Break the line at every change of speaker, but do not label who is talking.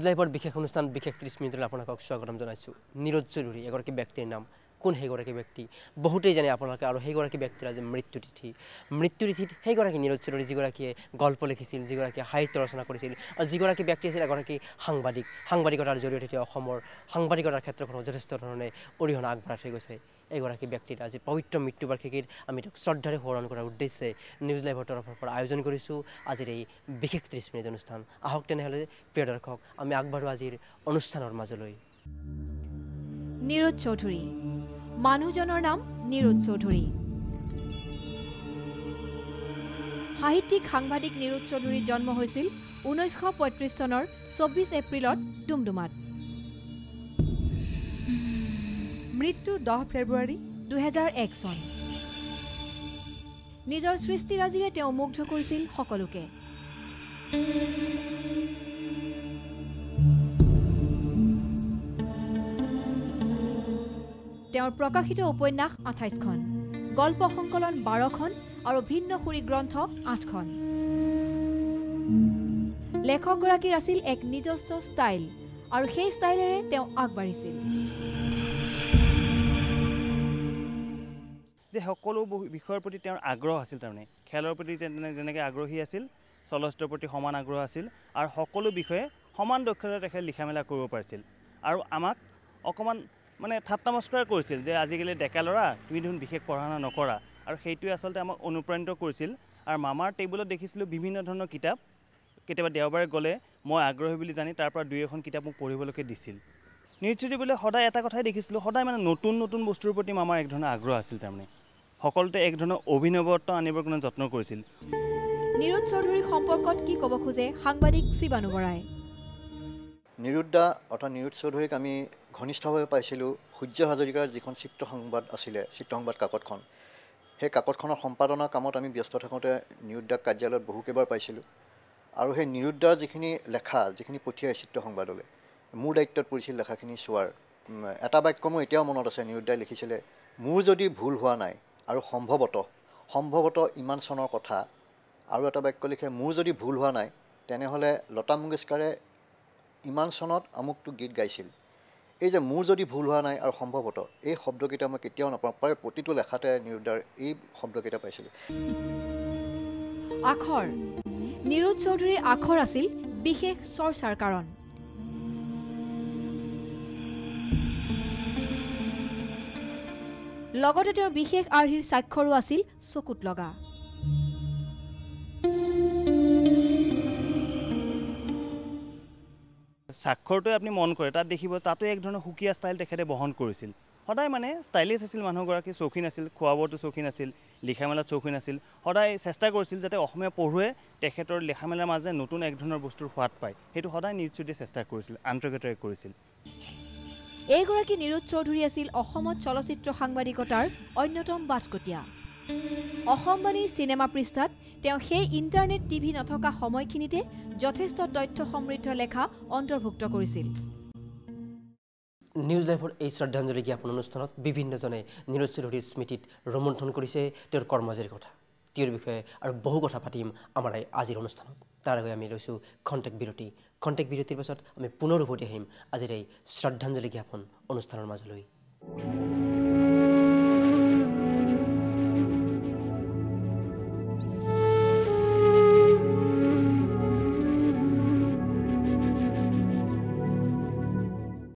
news লাইভৰ বিশেষ অনুষ্ঠান বিশেষ 30 মিনিটলৈ আপোনালোকক স্বাগতম জনাইছোঁ নীৰজ চৌধুৰী এগৰাকী ব্যক্তিৰ নাম কোন সেইগৰাকী ব্যক্তি বহুতেই জানে আপোনালোকে আৰু সেইগৰাকী ব্যক্তিৰ আজি মৃত্যুতিথিত সেইগৰাকী নীৰজ চৌধুৰী যিগৰাকীয়ে গল্প লিখিছিল যিগৰাকীয়ে সাহিত্য ৰচনা কৰিছিল আৰু যিগৰাকী ব্যক্তি আছিল এগৰাকী সাংবাদিকতাৰ জৰিয়তে তেওঁ অসমৰ সাংবাদিকতাৰ ক্ষেত্ৰখনত যথেষ্ট ধৰণে অৰিহণা আগবঢ়াই থৈ গৈছে এইগৰাকী ব্যক্তিৰ আজি পবিত্ৰ মৃত্যুবাৰ্ষিকীত আমি তেওঁক শ্ৰদ্ধাৰে সোঁৱৰণ কৰাৰ উদ্দেশ্যে নিউজ লাইভৰ তৰফৰ পৰা আয়োজন কৰিছোঁ আজিৰ এই বিশেষ 30 মিনিট অনুষ্ঠান আহক তেনেহ'লে প্ৰিয় দৰ্শক আমি আগবাঢ়ো আজিৰ অনুষ্ঠানৰ মাজলৈ
নীৰজ চৌধুৰী মানুহজনৰ নাম নীৰজ চৌধুৰী সাহিত্যিক সাংবাদিক নীৰজ চৌধুৰীৰ জন্ম হৈছিল 1935 চনৰ 24 এপ্ৰিলত ডুমডুমাত মৃত্যু 10 ফেব্ৰুৱাৰী 2001 চন নিজৰ সৃষ্টিৰাজিৰে তেওঁ মুগ্ধ কৰিছিল সকলোকে তেওঁৰ প্ৰকাশিত উপন্যাস 28খন গল্প সংকলন 12খন আৰু ভিন্ন সুৰি গ্ৰন্থ 8খন লেখকগৰাকীৰ আছিল এক নিজস্ব ষ্টাইল আৰু সেই ষ্টাইলেৰে তেওঁ আগবাঢ়িছিল
যে সকলো বিষয়ৰ প্ৰতি তেওঁৰ আগ্ৰহ আছিল তাৰমানে খেলৰ প্ৰতি যেনেকৈ আগ্ৰহী আছিল চলচ্চিত্ৰৰ প্ৰতি সমান আগ্ৰহ আছিল আৰু সকলো বিষয়ে সমান দক্ষতাৰে তেখেতে লিখা মেলা কৰিব পাৰিছিল আৰু আমাক অকণমান মানে ঠাট্টা মস্কৰা কৰিছিল যে আজিকালি ডেকা ল'ৰা তুমি দেখোন বিশেষ পঢ়া শুনা নকৰা আৰু সেইটোৱে আচলতে আমাক অনুপ্ৰাণিত কৰিছিল আৰু মামাৰ টেবুলত দেখিছিলোঁ বিভিন্ন ধৰণৰ কিতাপ কেতিয়াবা দেওবাৰে গ'লে মই আগ্ৰহী বুলি জানি তাৰ পৰা 2-এখন কিতাপ মোক পঢ়িবলৈকে দিছিল নিশ্চিত বোলে সদায় এটা কথাই দেখিছিলোঁ সদায় মানে নতুন বস্তুৰ প্ৰতি মামাৰ এক ধৰণৰ আগ্ৰহ আছিল তাৰমানে সকলোতে এক ধৰণৰ অভিনৱত্ব আনিবৰ কাৰণে যত্ন কৰিছিল
নীৰজ চৌধুৰীৰ সম্পৰ্কত কি ক'ব খোজে সাংবাদিক শিৱানু বৰাই
নিৰুদ্দা অৰ্থাৎ নীৰজ চৌধুৰীক আমি ঘনিষ্ঠভাৱে পাইছিলোঁ সূৰ্য হাজৰিকাৰ যিখন চিত্ৰ সংবাদ কাকতখন সেই কাকতখনৰ সম্পাদনাৰ কামত আমি ব্যস্ত থাকোঁতে নিৰুদ্দাক কাৰ্যালয়ত বহুকেইবাৰ পাইছিলোঁ আৰু সেই নিৰুদ্দাৰ যিখিনি পঠিয়াই চিত্ৰ সংবাদলৈ মোৰ দায়িত্বত পৰিছিল লেখাখিনি চোৱাৰ এটা বাক্য মোৰ এতিয়াও মনত আছে নিৰুদ্দাই লিখিছিলে মোৰ যদি ভুল হোৱা নাই আৰু সম্ভৱতঃ ইমান চনৰ কথা আৰু এটা বাক্য লিখে মোৰ যদি ভুল হোৱা নাই তেনেহ'লে লতা মংগেশকাৰে ইমান চনত আমুকটো গীত গাইছিল এই যে মোৰ যদি ভুল হোৱা নাই আৰু সম্ভৱতঃ এই শব্দকেইটা মই কেতিয়াও নাপাওঁ প্ৰায় প্ৰতিটো লেখাতে নিৰুদ্দাৰ এই শব্দকেইটা পাইছিলোঁ
আখৰ নীৰজ চৌধুৰীৰ আখৰ আছিল বিশেষ চৰ্চাৰ কাৰণ লগতে তেওঁৰ বিশেষ আৰ্হিৰ স্বাক্ষৰো আছিল চকুত লগা
স্বাক্ষৰটোৱে আপুনি মন কৰে তাত দেখিব তাতো এক ধৰণৰ সুকীয়া ষ্টাইল তেখেতে বহন কৰিছিল সদায় মানে ষ্টাইলিছ আছিল মানুহগৰাকী চৌখিন আছিল খোৱা বোৱাটো চৌখিন আছিল লিখা মেলাত চৌখিন আছিল সদায় চেষ্টা কৰিছিল যাতে অসমীয়া পঢ়ুৱে তেখেতৰ লিখা মেলাৰ মাজে নতুন এক ধৰণৰ বস্তুৰ সোৱাদ পায় সেইটো সদায় নীৰজ চৌধুৰীয়ে চেষ্টা কৰিছিল আন্তৰিকতাৰে কৰিছিল
এইগৰাকী নীৰজ চৌধুৰী আছিল অসমত চলচ্চিত্ৰ সাংবাদিকতাৰ অন্যতম বাটকটীয়া অসমবাণীৰ চিনেমা পৃষ্ঠাত তেওঁ সেই ইণ্টাৰনেট টিভি নথকা সময়খিনিতে যথেষ্ট তথ্য সমৃদ্ধ লেখা অন্তৰ্ভুক্ত কৰিছিল
নিউজ লাইভৰ এই শ্ৰদ্ধাঞ্জলি জ্ঞাপন অনুষ্ঠানত বিভিন্নজনে নীৰজ চৌধুৰীৰ স্মৃতিত ৰোমন্থন কৰিছে তেওঁৰ কৰ্মজীৰ কথা তেওঁৰ বিষয়ে আৰু বহু কথা পাতিম আমাৰ আজিৰ অনুষ্ঠানত তাৰ আগতে আমি লৈছোঁ খন্তেক বিৰতিৰ পাছত আমি পুনৰ উভতি আহিম আজিৰ এই শ্ৰদ্ধাঞ্জলি জ্ঞাপন অনুষ্ঠানৰ মাজলৈ